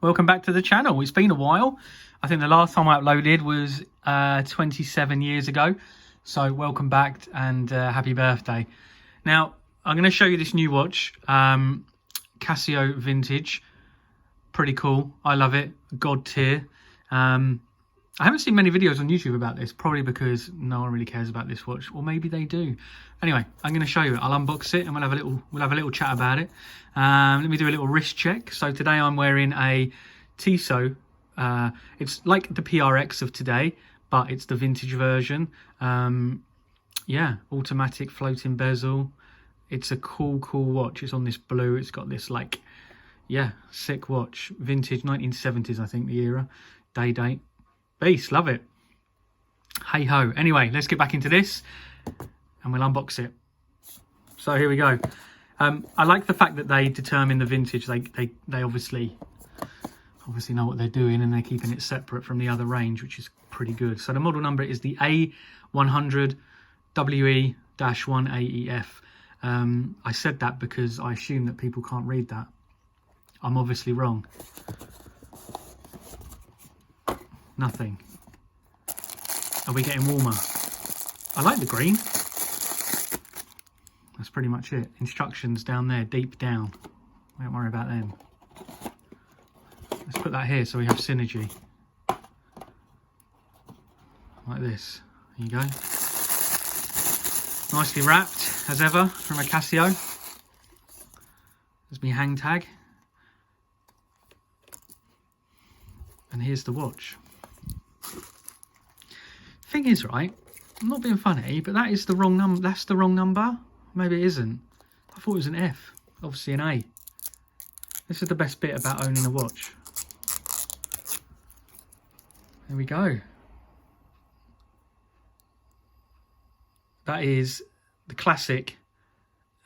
welcome back to the channel. It's been a while. I think the last time I uploaded was 27 years ago. So welcome back and happy birthday. Now, I'm going to show you this new watch, Casio Vintage. Pretty cool. I love it. God tier. I haven't seen many videos on YouTube about this, probably because no one really cares about this watch, or maybe they do. Anyway, I'm going to show you it. I'll unbox it and we'll have a little chat about it. Let me do a little wrist check. So today I'm wearing a Tissot. It's like the PRX of today, but it's the vintage version. Yeah, automatic floating bezel. It's a cool watch. It's on this blue. It's got this like, yeah, sick watch. Vintage 1970s, I think, the era. Date. Beast, love it. Hey ho. Anyway, let's get back into this and we'll unbox it. So here we go. I like the fact that they determine the vintage. They obviously know what they're doing, and they're keeping it separate from the other range, which is pretty good. So the model number is the A100WE-1AEF. I said that because I assume that people can't read that. I'm obviously wrong. Nothing. Are we getting warmer? I like the green. That's pretty much it. Instructions down there, deep down. Don't worry about them. Let's put that here so we have synergy. Like this. There you go. Nicely wrapped, as ever, from a Casio. There's my hang tag. And here's the watch. Thing is, right, I'm not being funny, but that is the wrong number. That's the wrong number. Maybe it isn't. I thought it was an F, obviously an A. This is the best bit about owning a watch. There we go. That is the classic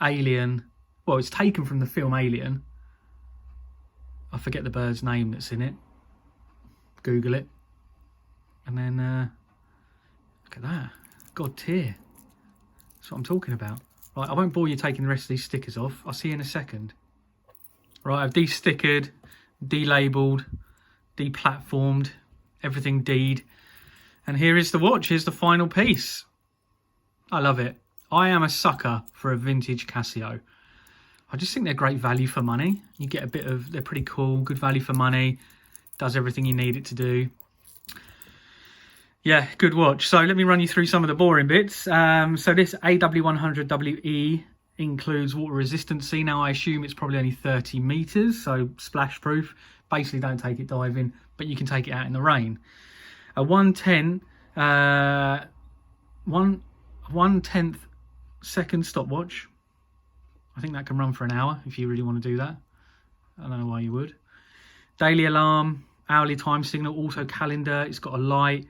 Alien. Well, it's taken from the film Alien. I forget the bird's name that's in it. Google it. And then look at that. God tier. That's what I'm talking about. Right, I won't bore you taking the rest of these stickers off. I'll see you in a second. Right, I've de-stickered, de-labelled, de-platformed, everything D'd. And here is the watch. Here's the final piece. I love it. I am a sucker for a vintage Casio. I just think they're great value for money. You get a bit of, they're pretty cool, good value for money. Does everything you need it to do. Yeah, good watch. So let me run you through some of the boring bits. So this AW100WE includes water resistancy. Now I assume it's probably only 30 meters, so splash proof. Basically don't take it diving, but you can take it out in the rain. A 1/10 second stopwatch. I think that can run for an hour if you really want to do that. I don't know why you would. Daily alarm, hourly time signal, auto calendar. It's got a light.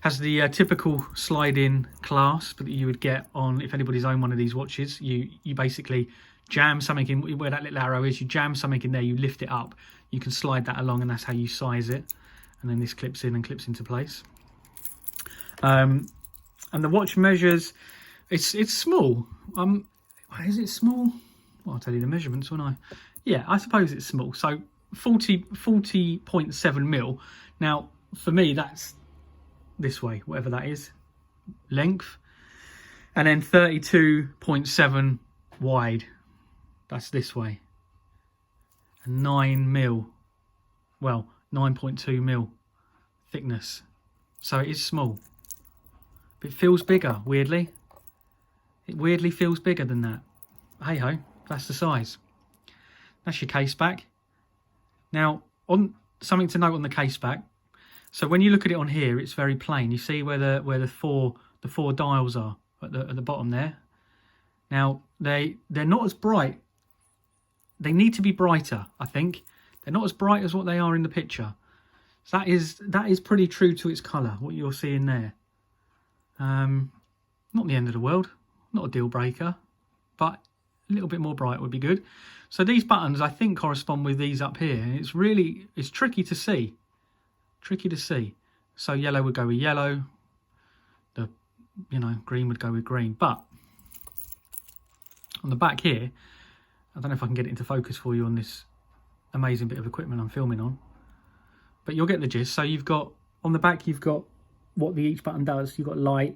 Has the typical slide-in clasp that you would get on, if anybody's owned one of these watches. You basically jam something in, where that little arrow is, you jam something in there, you lift it up. You can slide that along, and that's how you size it. And then this clips in and clips into place. And the watch measures, it's small. Is it small? Well, I'll tell you the measurements, won't I? Yeah, I suppose it's small. So 40.7 mil. Now, for me, that's this way, whatever that is, length. And then 32.7 wide. That's this way. And 9 mil. Well, 9.2 mil thickness. So it is small. But it feels bigger, weirdly. It weirdly feels bigger than that. Hey ho, that's the size. That's your case back. Now, on something to note on the case back. So when you look at it on here, it's very plain. You see where the four dials are at the bottom there. Now they're not as bright. They need to be brighter, I think. They're not as bright as what they are in the picture. So that is pretty true to its colour, what you're seeing there. Not the end of the world, not a deal breaker, but a little bit more bright would be good. So these buttons, I think, correspond with these up here. And it's tricky to see. So yellow would go with yellow. The green would go with green. But on the back here, I don't know if I can get it into focus for you on this amazing bit of equipment I'm filming on. but you'll get the gist. So you've got, on the back, you've got what each button does. You've got light,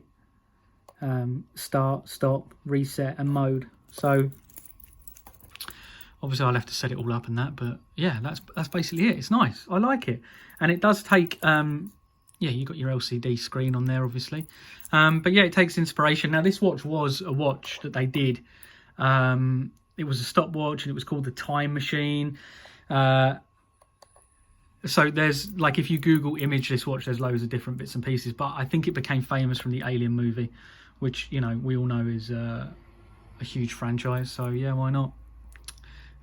start, stop, reset, and mode. So obviously I'll have to set it all up and that, but yeah, that's basically it. It's nice. I like it. And it does take, yeah, you've got your LCD screen on there, obviously. But yeah, it takes inspiration. Now, this watch was a watch that they did. It was a stopwatch, and it was called the Time Machine. So there's, like, if you Google image this watch, there's loads of different bits and pieces. But I think it became famous from the Alien movie, which, you know, we all know is a huge franchise. So yeah, why not?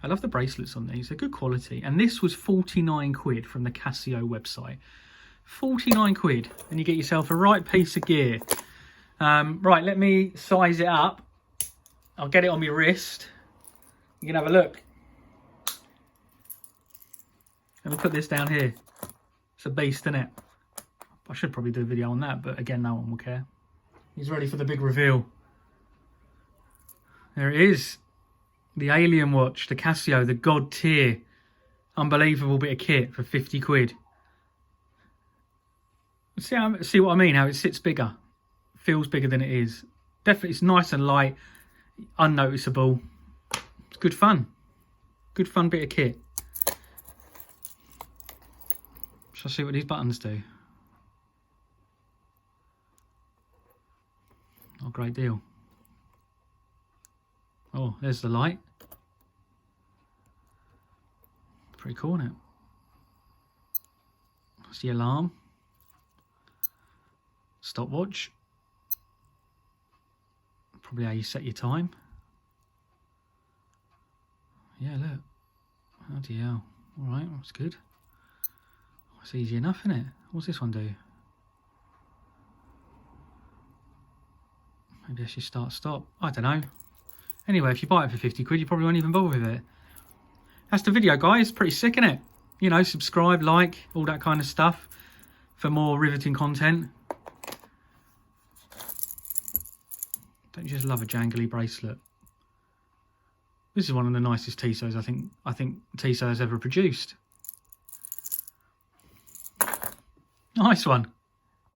I love the bracelets on these. They're good quality. And this was 49 quid from the Casio website. 49 quid, and you get yourself a right piece of gear. Right, let me size it up. I'll get it on my wrist. You can have a look. Let me put this down here. It's a beast, isn't it? I should probably do a video on that, but again, no one will care. He's ready for the big reveal. There it is. The Alien watch, the Casio, the God tier. Unbelievable bit of kit for 50 quid. See what I mean? How it sits bigger, feels bigger than it is. Definitely, it's nice and light, unnoticeable. It's good fun bit of kit. Shall I see what these buttons do? Not a great deal. Oh, there's the light. Pretty cool, isn't it? That's the alarm. Stopwatch. Probably how you set your time. Yeah, look. Bloody hell. Alright, that's good. It's easy enough, isn't it? What's this one do? Maybe I should start, stop. I don't know. Anyway, if you buy it for 50 quid, you probably won't even bother with it. That's the video, guys. Pretty sick, isn't it? You know, subscribe, like, all that kind of stuff for more riveting content. Don't you just love a jangly bracelet? This is one of the nicest Tissos I think Tissot has ever produced. Nice one.